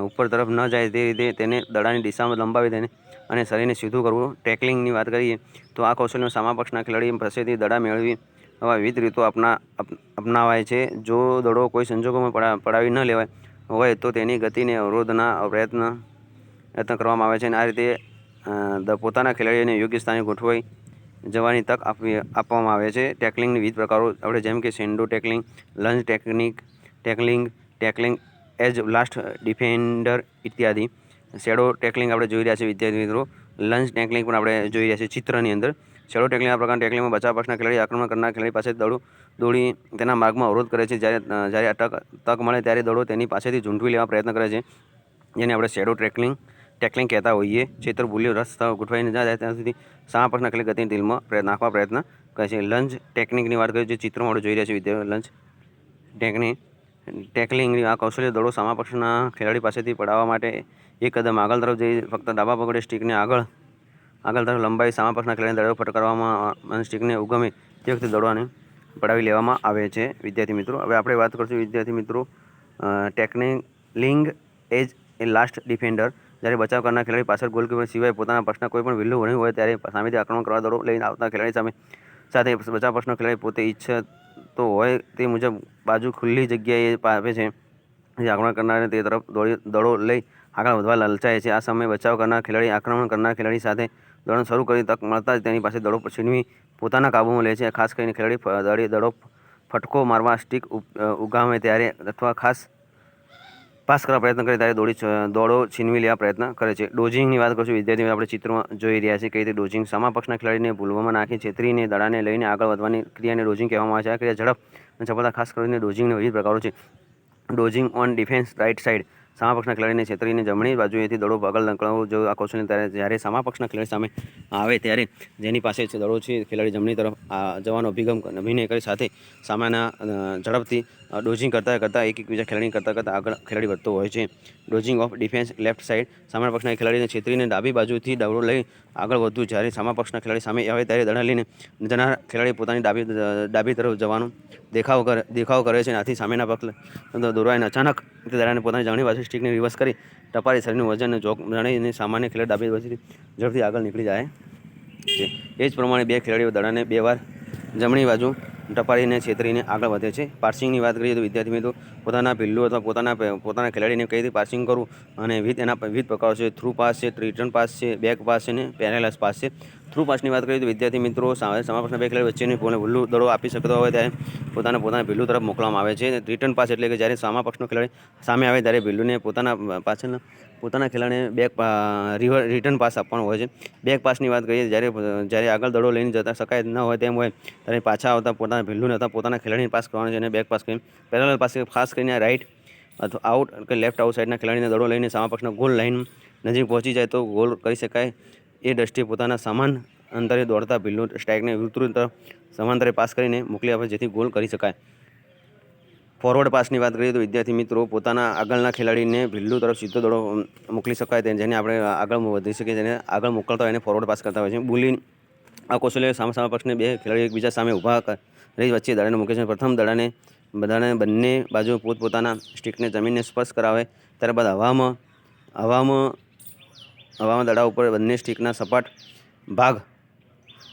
ઉપર તરફ ન જાય તે રીતે તેને દડાની દિશામાં લંબાવી અને શરીરને સીધું કરવું. ટેકલિંગની વાત કરીએ તો આ કૌશલ્યમાં સામા પક્ષના ખેલાડી પાસેથી દડા મેળવી આવા વિવિધ રીતો અપનાવાય છે. જો દડો કોઈ સંજોગોમાં પડાવી ન લેવાય હોય તો તેની ગતિને અવરોધના પ્રયત્ન કરવામાં આવે છે અને આ રીતે પોતાના ખેલાડીઓને યોગ્ય સ્થાને ગોઠવાઈ જવાની તક આપવામાં આવે છે. ટેકલિંગની વિવિધ પ્રકારો આપણે જેમ કે શેન્ડો ટેકલિંગ, લંજ ટેકલિંગ એઝ લાસ્ટ ડિફેન્ડર ઇત્યાદિ. શેડો ટેકલિંગ આપણે જોઈ રહ્યા છીએ વિદ્યાર્થી મિત્રો. લંજ ટેકલિંગ પણ આપણે જોઈ રહ્યા છીએ ચિત્રની અંદર. શેડો ટેકલિંગ આ પ્રકારની ટેકલિંગમાં બચાવ પક્ષના ખેલાડી આક્રમણ કરનાર ખેલાડી પાસે દોડી તેના માર્ગમાં અવરોધ કરે છે. જ્યારે તક મળે ત્યારે દડો તેની પાસેથી ઝૂંટવી લેવા પ્રયત્ન કરે છે, જેને આપણે શેડો ટેકલિંગ કહેતા હોઈએ છીએ. તો ભૂલ્યો રસ ગોઠવાઈ ન જાય ત્યાં સુધી સામા પક્ષના ખેલાડી ગતિને દિલમાં નાખવા પ્રયત્ન કરે છે. લંજ ટેકનિકની વાત કરીએ જે ચિત્રમાં આપણે જોઈ રહ્યા છીએ વિદ્યાર્થીઓ. લંજ ટેકલિંગની આ કૌશલ્ય દડો સામા પક્ષના ખેલાડી પાસેથી પડાવવા માટે એક કદમ આગળ તરફ જઈ ફક્ત ડાબા પગ વડે સ્ટિકને આગળ તરફ લંબાવી સામા પક્ષના ખેલાડીને દડો ફટકારવામાં અને સ્ટિકને ઉગમે તે વખતે દડોને પડાવી લેવામાં આવે છે. વિદ્યાર્થી મિત્રો હવે આપણે વાત કરીશું વિદ્યાર્થી મિત્રો ટેકલિંગ એઝ એ લાસ્ટ ડિફેન્ડર. જ્યારે બચાવ કરનાર ખેલાડી પાછળ ગોલકીપર સિવાય પોતાના પક્ષના કોઈ પણ વિલ્લું વળ્યું હોય ત્યારે સામેથી આક્રમણ કરવા દડો લઈને આવતા ખેલાડી સાથે બચાવ પક્ષનો ખેલાડી પોતે ઈચ્છતો હોય તે મુજબ બાજુ ખુલ્લી જગ્યાએ આપે છે. જે આક્રમણ કરનારને તે તરફ દડો લઈ આગળ વધવા લલચાય છે. આ સમયે બચાવ કરનાર ખેલાડી આક્રમણ કરનાર ખેલાડી સાથે દોડવાનું શરૂ કરી તક મળતા જ તેની પાસે દડો છીનવી પોતાના કાબૂમાં લે છે. ખાસ કરીને ખેલાડી દડો ફટકો મારવા સ્ટિક ઉગામે ત્યારે અથવા પાસ કરવા પ્રયત્ન કરે ત્યારે દોડો છીનવી લેવા પ્રયત્ન કરે છે. ડોજિંગની વાત કરીશું વિદ્યાર્થીઓ આપણે ચિત્રમાં જોઈ રહ્યા છીએ કઈ રીતે ડોજિંગ. સામા પક્ષના ખેલાડીને ભૂલવામાં નાખી છેતરીને દડાને લઈને આગળ વધવાની ક્રિયાને ડોજિંગ કહેવામાં આવે છે. આ ક્રિયા ઝડપ અને સફળતા ખાસ કરીને ડોજિંગના વિવિધ પ્રકારો છે. ડોજિંગ ઓન ડિફેન્સ રાઇટ સાઇડ. સામા પક્ષના ખેલાડીને છેતરીને જમણી બાજુએથી દડો આગળ ધકેલવો. જો આ કૌશલ્ય જ્યારે સામા પક્ષના ખેલાડી સામે આવે ત્યારે જેની પાસે દડો છે ખેલાડી જમણી તરફ જવાનો અભિનય કરી સાથે સામાના ઝડપથી ડોજિંગ કરતાં એકબીજા ખેલાડી કરતાં આગળ ખેલાડી વધતો હોય છે. ડોજિંગ ઓફ ડિફેન્સ લેફ્ટ સાઇડ. સામાના પક્ષના ખેલાડીને છેતરીને ડાબી બાજુથી દડો લઈ આગળ વધવું. જ્યારે સામા પક્ષના ખેલાડી સામે આવે ત્યારે દડા લઈને જનાર ખેલાડી પોતાની ડાબી તરફ જવાનો દેખાવ કરે છે. આથી સામેના પક્ષ દોરવાઈને અચાનક તે દડાને પોતાની જમણી બાજુ સ્ટિકને રિવર્સ કરી ટપારી શરીરનું વજન જાણીને સામાન્ય ખેલાડી ડાબી બાજુથી ઝડપથી આગળ નીકળી જાય છે. એ જ પ્રમાણે બે ખેલાડીઓ દડાને 2 વાર જમણી બાજુ ટપારીને છેતરીને આગળ વધે છે. પાર્સિંગની વાત કરીએ તો વિદ્યાર્થી મિત્રો પોતાના ભિલ્લું અથવા પોતાના ખેલાડીને કઈ રીતે પાર્સિંગ કરવું અને એના વિવિધ પ્રકારો છે. થ્રુ પાસ છે, રિટર્ન પાસ છે, બેક પાસ છે અને પેરેલલ પાસ છે. થ્રુ પાસની વાત કરીએ તો વિદ્યાર્થી મિત્રો સામા પક્ષના બે ખેલાડી વચ્ચેની ભિલ્લું દડો આપી શકતો હોય ત્યારે પોતાના ભિલ્લું તરફ મોકલવામાં આવે છે. રિટર્ન પાસ એટલે કે જ્યારે સામા પક્ષનો ખેલાડી સામે આવે ત્યારે ભિલ્લુને પોતાના ખેલાડીને રિટર્ન પાસ આપવાનો હોય છે. બેક પાસની વાત કરીએ જ્યારે આગળ દડો લઈને જતા શકાય ન હોય તેમ હોય ત્યારે પાછા આવતા પોતાના ભિલ્લુને અથવા પોતાના ખેલાડીને પાસ કરવાનો છે અને બેક પાસ કરીને પેરેલલ પાસ ખાસ કરીને રાઇટ અથવા આઉટ કે લેફ્ટ આઉટ સાઈડના ખેલાડીને દડો લઈને સામા પક્ષના ગોલ લાઇન નજીક પહોંચી જાય તો ગોલ કરી શકાય. એ દ્રષ્ટિએ પોતાના સમાન અંતરે દોડતા ભિલ્લું સ્ટ્રાઇકને વિરુદ્ધ તરફ સમાંતરે પાસ કરીને મોકલી આપે જેથી ગોલ કરી શકાય. ફોરવર્ડ પાસની વાત કરીએ તો વિદ્યાર્થી મિત્રો પોતાના આગળના ખેલાડીને ભીલ્લું તરફ સીધો દડો મોકલી શકાય તે જેને આપણે આગળ વધી શકીએ જેને આગળ મોકલતા હોય એને ફોરવર્ડ પાસ કરતા હોય છે. બુલિંગ આ કૌશલ્ય સામા પક્ષને બે ખેલાડીઓ એકબીજા સામે ઊભા રહી વચ્ચે દડાને મૂકે છે. પ્રથમ દડાને બંને બાજુ પોતપોતાના સ્ટિકને જમીનને સ્પર્શ કરાવે, ત્યારબાદ હવામાં દડા ઉપર બંને સ્ટિકના સપાટ ભાગ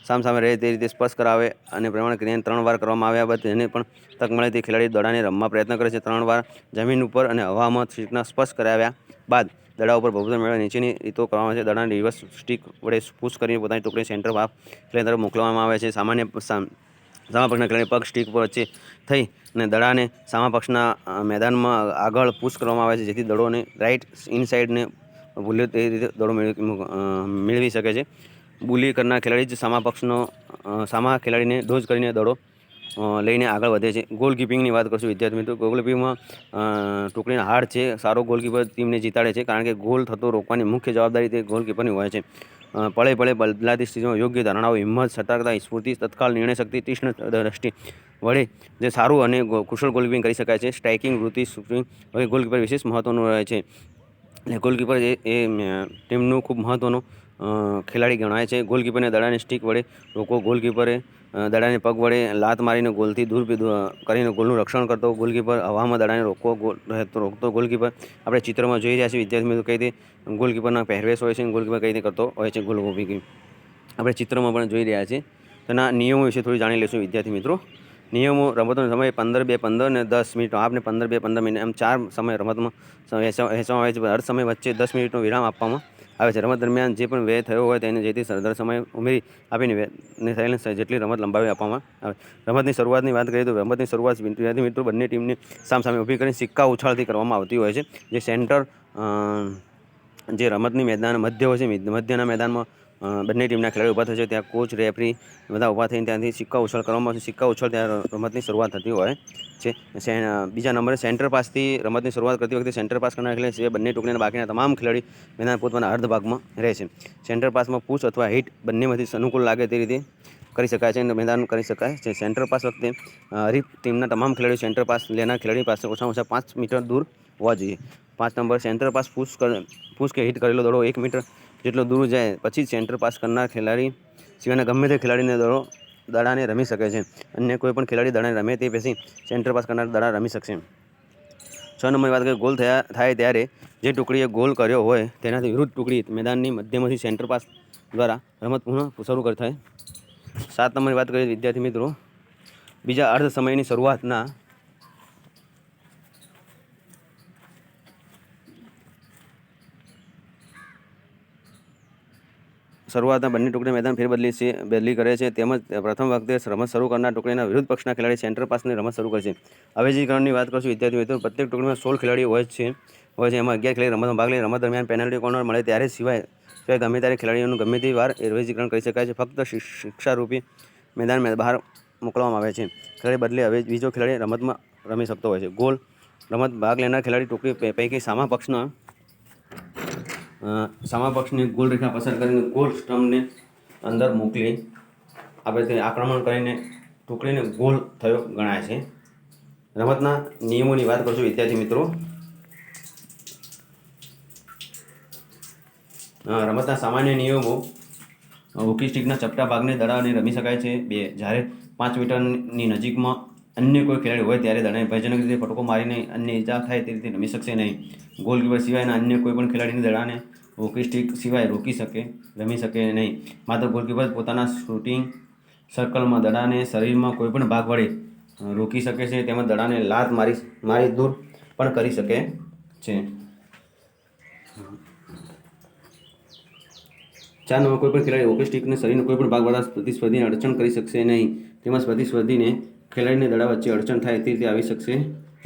સામે રહે તે રીતે સ્પર્શ કરાવે અને પ્રમાણે ક્રિયાને 3 વાર કરવામાં આવ્યા બાદ જેને પણ તક મળે તે ખેલાડી દડાને રમવા પ્રયત્ન કરે છે. 3 વાર જમીન ઉપર અને હવામાં સ્ટિકના સ્પર્શ કરાવ્યા બાદ દડા ઉપર પ્રભુત્વ મેળવવા નીચેની રીતો કરવામાં આવે છે. દડાને રિવર્સ સ્ટિક વડે પુશ કરીને પોતાની ટુકડી સેન્ટર હાફ ખેલાડી તરફ મોકલવામાં આવે છે. સામા પક્ષના ખેલાડી પગ સ્ટિક પર વચ્ચે થઈ અને દડાને સામા પક્ષના મેદાનમાં આગળ પુશ કરવામાં આવે છે જેથી દડોને રાઇટ ઇનસાઇડને ભૂલ્યો તે રીતે દડો મેળવી શકે છે. બુલી કરનાર ખેલાડી જ સામા ખેલાડીને ડોઝ કરીને દડો લઈને આગળ વધે છે. ગોલકીપિંગની વાત કરશું વિદ્યાર્થી મિત્રો. ગોલકીપિંગમાં ટુકડીના હાર છે સારો ગોલકીપર ટીમને જીતાડે છે કારણ કે ગોલ થતો રોકવાની મુખ્ય જવાબદારી તે ગોલકીપરની હોય છે. પળે બદલાતી સ્થિતિમાં યોગ્ય ધારણાઓ, હિંમત, સતર્કતા, સ્ફૂર્તિ, તત્કાળ નિર્ણય શક્તિ, તીક્ષ્ણ દ્રષ્ટિ વડે જે સારું અને કુશળ ગોલકીપિંગ કરી શકાય છે. સ્ટ્રાઇકિંગ વૃત્તિ શૂટિંગ વગેરે ગોલકીપર વિશેષ મહત્વનું રહે છે. એટલે ગોલકીપર એ ટીમનું ખૂબ મહત્વનું ખેલાડી ગણાય છે. ગોલકીપરને દડાને સ્ટિક વડે રોકો. ગોલકીપરે દડાને પગ વડે લાત મારીને ગોલથી દૂર કરીને ગોલનું રક્ષણ કરતો ગોલકીપર. હવામાં દડાને રોકતો ગોલકીપર. આપણે ચિત્રમાં જોઈ રહ્યા છીએ વિદ્યાર્થી મિત્રો કઈ રીતે ગોલકીપરના પહેરવેશ હોય છે, ગોલકીપર કઈ રીતે કરતો હોય છે ગોલકીપિંગ આપણે ચિત્રમાં પણ જોઈ રહ્યા છીએ. તેના નિયમો વિશે થોડી જાણી લઈશું વિદ્યાર્થી મિત્રો. નિયમો: રમતનો સમય 15, 2, 15 અને 10 મિનિટ. આપને 15, 2, 15 મિનિટ એમ 4 સમય રમતમાં વહેંચવામાં આવે છે. હર સમય વચ્ચે 10 મિનિટનો વિરામ આપવામાં આવે છે. રમત દરમિયાન જે પણ વ્યય થયો હોય તેને જેથી દર સમય ઉમેરી આપીને થયેલ જેટલી રમત લંબાવી આપવામાં આવે. રમતની શરૂઆતની વાત કરીએ તો રમતની શરૂઆત વિદ્યાર્થી મિત્રો બંને ટીમને સામે ઊભી કરીને સિક્કા ઉછાળથી કરવામાં આવતી હોય છે. જે રમતની મેદાન મધ્ય હોય છે, મધ્યના મેદાનમાં બંને ટીમના ખેલાડીઓ ઊભા થશે. ત્યાં કોચ, રેફરી બધા ઊભા થઈને ત્યાંથી સિક્કા ઉછાળ કરવામાં આવશે. સિક્કા ઉછાળ ત્યાં રમતની શરૂઆત થતી હોય છે. બીજા નંબરે સેન્ટર પાસથી રમતની શરૂઆત કરતી વખતે સેન્ટર પાસ કરનાર ખેલાડી બંને ટુકડીના બાકીના તમામ ખેલાડી મેદાન પોતાના અર્ધ ભાગમાં રહે છે. સેન્ટર પાસમાં પુશ અથવા હિટ બંનેમાંથી અનુકૂળ લાગે તે રીતે કરી શકાય છે અને મેદાન કરી શકાય છે. સેન્ટર પાસ વખતે હરીફ ટીમના તમામ ખેલાડીઓ સેન્ટર પાસ લેનાર ખેલાડી પાસે ઓછામાં ઓછા 5 મીટર દૂર હોવા જોઈએ. 5 નંબર સેન્ટર પાસ પુશ કે હિટ કરેલો દડો 1 મીટર જેટલો દૂર જાય પછી સેન્ટર પાસ કરનાર ખેલાડી સિવાયના ગમે તે ખેલાડીને દડાને રમી શકે છે. અન્ય કોઈ પણ ખેલાડી દડાને રમે તે પછી સેન્ટર પાસ કરનાર દડા રમી શકશે. 6 નંબરની વાત કરીએ ગોલ થાય ત્યારે જે ટુકડીએ ગોલ કર્યો હોય તેનાથી વિરુદ્ધ ટુકડી મેદાનની મધ્યમાંથી સેન્ટર પાસ દ્વારા રમત પુનઃ શરૂ થાય. 7 નંબરની વાત કરીએ વિદ્યાર્થી મિત્રો બીજા અર્ધ સમયની શરૂઆતના બંને ટુકડી મેદાન ફેરબદલી કરે છે. તેમજ પ્રથમ વખતે રમત શરૂ કરનાર ટુકડીના વિરુદ્ધ પક્ષના ખેલાડી સેન્ટર પાસની રમત શરૂ કરે છે. અવેજીકરણની વાત કરશું વિદ્યાર્થી મિત્રો પ્રત્યેક ટુકડીમાં 16 ખેલાડીઓ હોય છે. એમાં 11 ખેલાડી રમતમાં ભાગ લે. રમત દરમિયાન પેનલ્ટી કોર્નર મળે ત્યારે સિવાય ગમે ત્યારે ખેલાડીઓનું ગમે તે વાર અવેજીકરણ કરી શકાય છે. ફક્ત શિક્ષારૂપી મેદાન બહાર મોકલવામાં આવે છે. ખેલાડી બદલે હવે બીજો ખેલાડી રમતમાં રમી શકતો હોય છે. ગોલ રમત ભાગ લેનાર ખેલાડી ટુકડી પૈકી સામા પક્ષની ગોલ રેખા પસાર કરીને ગોલ સ્ટમ્પને અંદર મોકલી આપે તે આક્રમણ કરીને ટુકડીને ગોલ થયો ગણાય છે. રમતના નિયમોની વાત કરશું વિદ્યાર્થી મિત્રો. રમતના સામાન્ય નિયમો: હોકી સ્ટિકના ચપટા ભાગને દડાને રમી શકાય છે. 2 જ્યારે 5 મીટરની નજીકમાં અન્ય કોઈ ખેલાડી હોય ત્યારે દડાને ભયજનક રીતે ફટકો મારીને અન્ય ઈજા થાય તે રીતે રમી શકશે નહીં. ગોલકીપર સિવાયના અન્ય કોઈ પણ ખેલાડીને દડાને હોકી સ્ટિક સિવાય રમી શકે નહીં. માત્ર ગોલકીપર પોતાના શૂટિંગ સર્કલમાં દડાને શરીરમાં કોઈપણ ભાગ વડે રોકી શકે છે. તેમજ દડાને લાત મારી દૂર પણ કરી શકે છે. 4 નંબર કોઈ પણ ખેલાડી હોકી સ્ટિકને શરીરના કોઈપણ ભાગ વડે પ્રતિસ્પર્ધીને અડચણ કરી શકશે નહીં. તેમજ પ્રતિસ્પર્ધીને ખેલાડીને દડા વચ્ચે અડચણ થાય તે રીતે આવી શકશે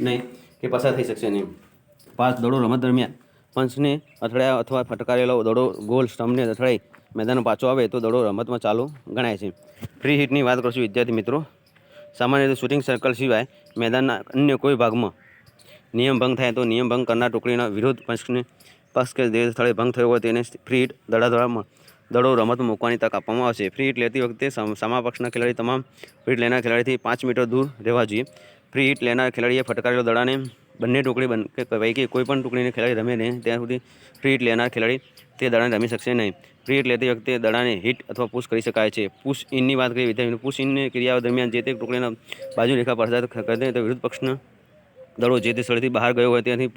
નહીં કે પસાર થઈ શકશે નહીં. 5 દડો રમત દરમિયાન પંચને અથડાયા અથવા ફટકારેલો દડો ગોલ સ્ટમ્પને અથડાઈ મેદાનમાં પાછો આવે તો દડો રમતમાં ચાલુ ગણાય છે. ફ્રી હિટની વાત કરશું વિદ્યાર્થી મિત્રો. સામાન્ય રીતે શૂટિંગ સર્કલ સિવાય મેદાનના અન્ય કોઈ ભાગમાં નિયમ ભંગ થાય તો નિયમ ભંગ કરનાર ટુકડીના વિરોધ પક્ષ કે જે સ્થળે ભંગ થયો હોય તેને ફ્રી હિટ દડો રમતમાં મૂકવાની તક આપવામાં આવશે. ફ્રી હિટ લેતી વખતે સામા પક્ષના ખેલાડી તમામ ફ્રી હિટ લેનાર ખેલાડીથી 5 મીટર દૂર રહેવા જોઈએ. ફ્રી હિટ લેનાર ખેલાડીએ ફટકારેલો દડાને બંને ટુકડી પૈકી કોઈ પણ ટુકડીને ખેલાડી રમે નહીં ત્યાં સુધી ફ્રી હિટ લેનાર ખેલાડી તે દડાને રમી શકશે નહીં. ફ્રી હિટ લેતી વખતે દડાને હિટ અથવા પુશ કરી શકાય છે. પુશ ઇનની વાત કરીએ વિદ્યાર્થીઓ, પુશ ઇનની ક્રિયાઓ દરમિયાન જે તે ટુકડીના બાજુ રેખા પસાર કરતી તો વિરુદ્ધ પક્ષનો દડો જે તે સ્થળથી બહાર ગયો હોય ત્યાંથી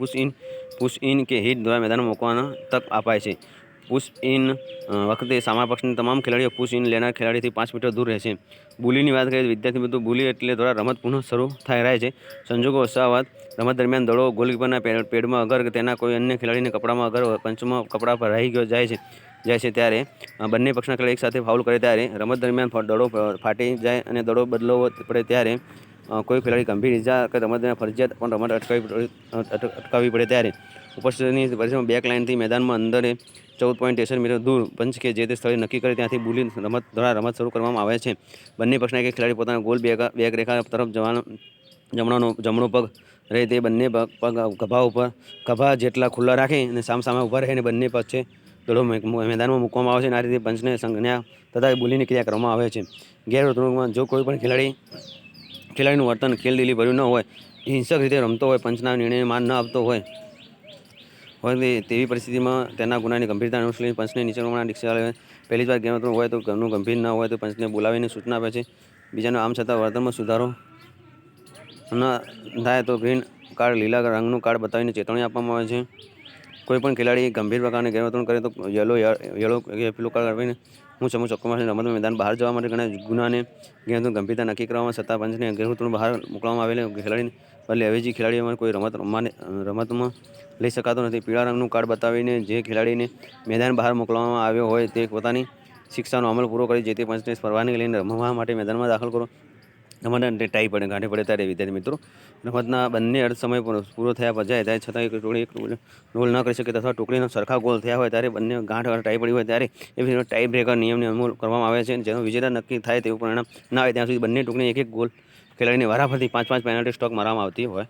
પુશ ઇન કે હિટ દ્વારા મેદાનમાં મૂકવાનો તક અપાય છે. પુશ ઇન વખતે સામા પક્ષના તમામ ખેલાડીઓ પુશ ઇન લેનાર ખેલાડીથી 5 મીટર દૂર રહેશે. બુલીની વાત કરીએ વિદ્યાર્થી મિત્રો, બુલી એટલે દ્વારા રમત પુનઃ શરૂ થાય છે. સંજોગો વસાવત રમત દરમિયાન દડો ગોલકીપરના પેડમાં અગર તેના કોઈ અન્ય ખેલાડીને કપડામાં અગર પંચમાં કપડા પર રહી ગયો જાય છે ત્યારે બંને પક્ષના ખેલાડી એકસાથે ફાઉલ કરે ત્યારે રમત દરમિયાન દડો ફાટી જાય અને દડો બદલવો પડે ત્યારે કોઈ ખેલાડી ગંભીર ઇજા કે રમત દરમિયાન ફરજિયાત પણ રમત અટકાવવી પડે ત્યારે ઉપસ્થિતિની પરિસ્થિતિમાં બેક લાઇનથી મેદાનમાં અંદરે 14.63 મીટર દૂર પંચ કે જે તે સ્થળે નક્કી કરે ત્યાંથી બુલી રમત દ્વારા રમત શરૂ કરવામાં આવે છે. બંને પક્ષના એક ખેલાડી પોતાના ગોલ બેક રેખા તરફ જમણો પગ રહે તે બંને પગ ખભા જેટલા ખુલ્લા રાખી અને સામે ઊભા રહીને બંને પક્ષે દડો મેદાનમાં મૂકવામાં આવે છે અને આ રીતે પંચને સંજ્ઞા તથા બુલીની ક્રિયા કરવામાં આવે છે. ગેરવર્તણૂકમાં જો કોઈ પણ ખેલાડીનું વર્તન ખેલદિલી ભર્યું ન હોય, હિંસક રીતે રમતો હોય, પંચના નિર્ણયને માન ન આપતો હોય તેવી પરિસ્થિતિમાં તેના ગુનાની ગંભીરતા અનુસરીને પંચને નીચે પ્રમાણે ડિક્શનરી આવે. પહેલી જ વાર ગેરવર્તણૂક હોય તો ઘરનું ગંભીર ન હોય તો પંચને બોલાવીને સૂચના આપે છે. બીજાનું આમ છતાં વર્તનમાં સુધારો ન થાય તો ગ્રીન કાર્ડ, લીલા રંગનું કાર્ડ બતાવીને ચેતવણી આપવામાં આવે છે. કોઈપણ ખેલાડી ગંભીર પ્રકારની ગેરવર્તણૂક કરે તો યલો કે પીળો કાર્ડ આપીને ચોખ્ખો મારશે. રમતમાં મેદાન બહાર જવા માટે ઘણા ગુનાને ગેરવર્તણૂક ગંભીરતા નક્કી કરવામાં છતાં પંચને ગેરવર્તણૂક બહાર મોકલવામાં આવેલા ખેલાડીને બદલે અવેજી ખેલાડીઓમાં કોઈ રમતમાં લઈ શકાતો નથી. પીળા રંગનું કાર્ડ બતાવીને જે ખેલાડીને મેદાન બહાર મોકલવામાં આવ્યો હોય તે પોતાની શિક્ષાનો અમલ પૂરો કરી જે તે પંચને પરવાનગી લઈને રમવા માટે મેદાનમાં દાખલ કરો. રમત ટાઈ ગાંઠે પડે ત્યારે વિદ્યાર્થી મિત્રો, રમતના બંને અર્ધ સમય પૂરો થયા જાય ત્યારે છતાં એક ટુકડી ગોલ ન કરી શકે અથવા ટુકડીનો સરખા ગોલ થયા હોય ત્યારે બંને ગાંઠ ટાઈ પડી હોય ત્યારે એ ટાઈ બ્રેકર નિયમને અમલ કરવામાં આવે છે. જેનો વિજેતા નક્કી થાય તેવું પરિણામ ના આવે ત્યાં સુધી બંને ટુકડી એક ગોલ ખેલાડીને વારાફરતી 5 પેનલ્ટી સ્ટોક મારવામાં આવતી હોય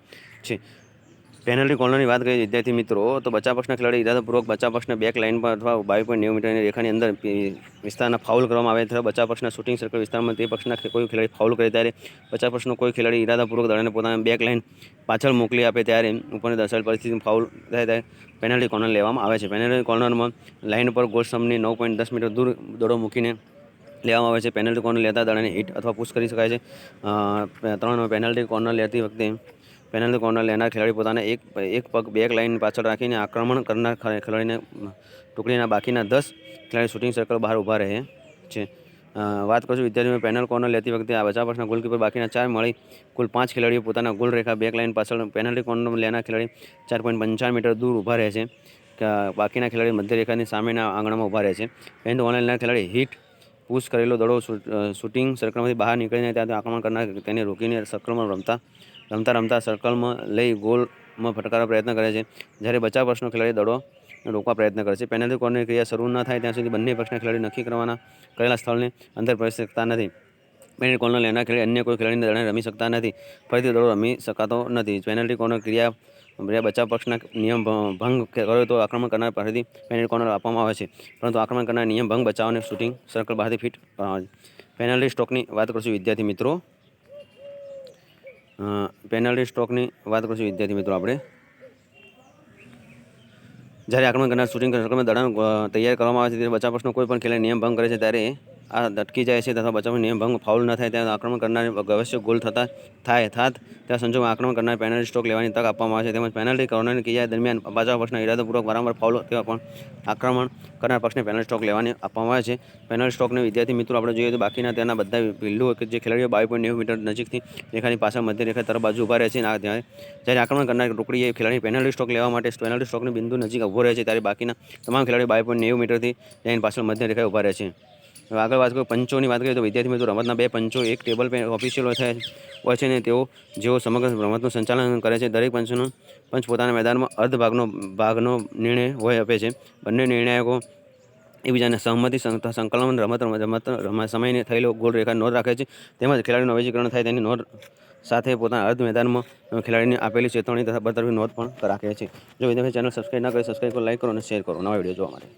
છે. પેનલ્ટી કોર્નરની વાત કરીએ વિદ્યાર્થી મિત્રો તો બચાવ પક્ષના ખેલાડી ઇરાદાપૂર્વક બચાવ પક્ષના બેક લાઇન પર અથવા 22.90 મીટરની રેખાની અંદર વિસ્તારના ફાઉલ કરવામાં આવે છે. બચાવ પક્ષના શૂટિંગ સર્કલ વિસ્તારમાં તે પક્ષના કોઈ ખેલાડી ફાઉલ કરે ત્યારે બચાવ પક્ષનો કોઈ ખેલાડી ઇરાદાપૂર્વક દળને પોતાના બેક લાઇન પાછળ મોકલી આપે ત્યારે ઉપરની દર્શાવેલ પરિસ્થિતિમાં ફાઉલ થાય ત્યારે પેનલ્ટી કોર્નર લેવામાં આવે છે. પેનલ્ટી કોર્નરમાં લાઇન પર ગોળ સ્તંભની 9.10 મીટર દૂર દડો મૂકીને લેવામાં આવે છે. પેનલ્ટી કોર્નર લેતા દળને હિટ અથવા પુશ કરી શકાય છે. 3 પેનલ્ટી કોર્નર લેતી વખતે પેનલ્ટી કોર્નર લેનાર ખેલાડી પોતાના એક પગ બેક લાઇન પાછળ રાખીને આક્રમણ કરનાર ખેલાડીને ટુકડીના બાકીના 10 ખેલાડી શૂટિંગ સર્કલ બહાર ઊભા રહે છે. વાત કરીશું વિદ્યાર્થીઓ, પેનલ કોર્નર લેતી વખતે આ બચાવ પક્ષના ગોલકીપર બાકીના 4 મળી કુલ 5 ખેલાડીઓ પોતાના ગોલ રેખા બેક લાઇન પાછળ પેનલ્ટી કોર્નર લેનાર ખેલાડી 4.55 મીટર દૂર ઊભા રહે છે. બાકીના ખેલાડી મધ્ય રેખાની સામેના આંગણામાં ઊભા રહે છે. પેનલ્ટી કોર્નર લેનાર ખેલાડી હિટ પુશ કરેલો દડો શૂટિંગ સર્કલમાંથી બહાર નીકળીને ત્યાંથી આક્રમણ કરનાર તેને રોકીને સર્કલમાં રમતા સર્કલમાં લઈ ગોલમાં ફટકારવા પ્રયત્ન કરે છે. જ્યારે બચાવ પક્ષનો ખેલાડી દડો રોકવા પ્રયત્ન કરે છે. પેનલ્ટી કોર્નરની ક્રિયા શરૂ ન થાય ત્યાં સુધી બંને પક્ષના ખેલાડી નક્કી કરેલા સ્થળને અંદર પ્રવેશી શકતા નથી. પેનલ્ટી કોર્નર લેનાર ખેલાડી અન્ય કોઈ ખેલાડીને દડને રમી શકતા નથી. ફરીથી દડો રમી શકાતો નથી. પેનલ્ટી કોર્નર ક્રિયા બચાવ પક્ષના નિયમ ભંગ કર્યો તો આક્રમણ કરનાર ફરીથી પેનલ્ટી કોર્નર આપવામાં આવે છે, પરંતુ આક્રમણ કરનાર નિયમ ભંગ બચાવને શૂટિંગ સર્કલ બહારથી ફિટ કરવામાં આવે છે. પેનલ્ટી સ્ટોકની વાત કરીશું વિદ્યાર્થી મિત્રો. પેનલ્ટી સ્ટોકની વાત કરીશું વિદ્યાર્થી મિત્રો આપણે જ્યારે આક્રમણ કરનાર શૂટિંગ સર્કલમાં દડાનો તૈયાર કરવામાં આવે છે ત્યારે બચાવ પક્ષનો કોઈ પણ ખેલાડી નિયમ ભંગ કરે છે ત્યારે આ અટકી જાય છે તથા બચાવનો નિયમ ભંગ ફાઉલ ન થાય ત્યારે આક્રમણ કરનાર આવશ્યક ગોલ ત્યાં સંજોગોમાં આક્રમણ કરનાર પેનલ્ટી સ્ટોક લેવાની તક આપવામાં આવે છે. તેમજ પેનલ્ટી કોર્નરની ક્રિયા દરમિયાન બચાવ પક્ષના ઇરાદાપૂર્વક વારંવાર ફાઉલ તેવા પણ આક્રમણ કરનાર પક્ષને પેનલ્ટી સ્ટોક લેવાની આપવામાં આવે છે. પેનલ્ટી સ્ટોકને વિદ્યાર્થી મિત્રો આપણે જોઈએ તો બાકીના તેના બધા બિંદુઓ કે જે ખેલાડીઓ 22.90 મીટર નજીકથી રેખાની પાછળ મધ્ય રેખા તરફ બાજુ ઊભા રહે છે જ્યારે આક્રમણ કરનાર ટુકડી એ ખેલાડી પેનલ્ટી સ્ટોક લેવા માટે પેનલ્ટી સ્ટોકની બિંદુ નજીક ઊભો રહે છે ત્યારે બાકીના તમામ ખેલાડીઓ 22.90 મીટરથી લાઇન પાછળ મધ્ય રેખાએ ઊભા રહે છે. આગળ વાત કરીએ પંચોની વાત કરીએ તો વિદ્યાર્થી મિત્રો રમતના 2 પંચો એક ટેબલ ઓફિશિયલ હોય છે અને જેઓ સમગ્ર રમતનું સંચાલન કરે છે. દરેક પંચ પોતાના મેદાનમાં અર્ધ ભાગનો નિર્ણય હોય આપે છે. બંને નિર્ણાયકો એકબીજાને સહમતિ સંકલન રમત સમયને થયેલો ગોલ રેખા નોંધ રાખે છે. તેમજ ખેલાડીનું અવેજીકરણ થાય તેની નોંધ સાથે પોતાના અર્ધ મેદાનમાં ખેલાડીને આપેલી ચેતવણી તથા બરતરફી નોંધ પણ રાખે છે. જો વિદ્યાર્થી ચેનલ સબસ્ક્રાઈબ ના કરી સબસ્ક્રાઈબ કરો, લાઈક કરો અને શેર કરો નવા વિડીયો જોવા માટે.